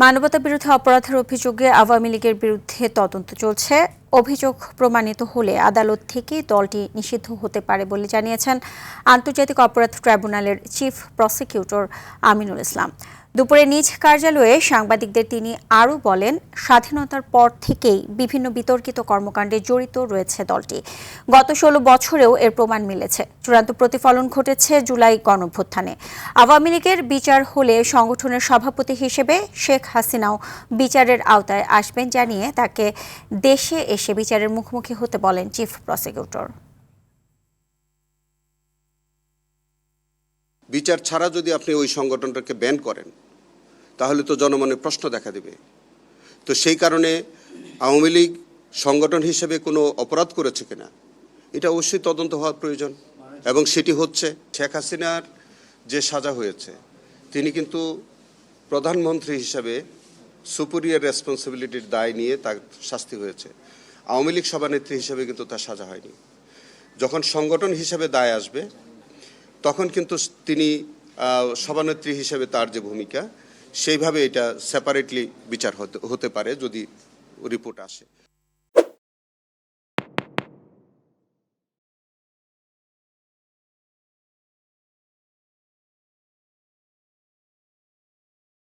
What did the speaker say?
মানবতা বিরোধী অপরাধের অভিযোগে আওয়ামী লীগের বিরুদ্ধে তদন্ত চলছে। অভিযোগ প্রমাণিত হলে আদালত থেকে দলটি নিষিদ্ধ হতে পারে বলে জানিয়েছেন আন্তর্জাতিক অপরাধ ট্রাইব্যুনালের চিফ প্রসিকিউটর আমিনুল ইসলাম। দুপুরে নিজ কার্যালয়ে সাংবাদিকদের তিনি আরও বলেন, স্বাধীনতার পর থেকেই বিভিন্ন বিতর্কিত কর্মকাণ্ডে জড়িত রয়েছে দলটি। গত 16 বছরেও এর প্রমাণ মিলেছে। চূড়ান্ত প্রতিফলন ঘটেছে জুলাই গণঅভ্যুত্থানে। আওয়ামী লীগের বিচার হলে সংগঠনের সভাপতি হিসেবে শেখ হাসিনাও বিচারের আওতায় আসবেন জানিয়ে তাকে দেশে এসে বিচারের মুখোমুখি হতে বলেন চিফ প্রসিকিউটর। বিচার ছাড়া যদি আপনি ওই সংগঠনটাকে ব্যান করেন তাহলে তো জনমনে প্রশ্ন দেখা দেবে। তো সেই কারণে আওয়ামী লীগ সংগঠন হিসেবে কোনো অপরাধ করেছে কিনা এটা অবশ্যই তদন্ত হওয়ার প্রয়োজন, এবং সেটি হচ্ছে। শেখ হাসিনার যে সাজা হয়েছে, তিনি কিন্তু প্রধানমন্ত্রী হিসাবে সুপিরিয়র রেসপন্সিবিলিটির দায় নিয়ে তার শাস্তি হয়েছে। আওয়ামী লীগ সভানেত্রী হিসেবে কিন্তু তার সাজা হয়নি। যখন সংগঠন হিসেবে দায় আসবে তখন কিন্তু তিনি সভানেত্রী হিসেবে তার যে ভূমিকা, সেইভাবে এটা সেপারেটলি বিচার হতে পারে যদি রিপোর্ট আসে।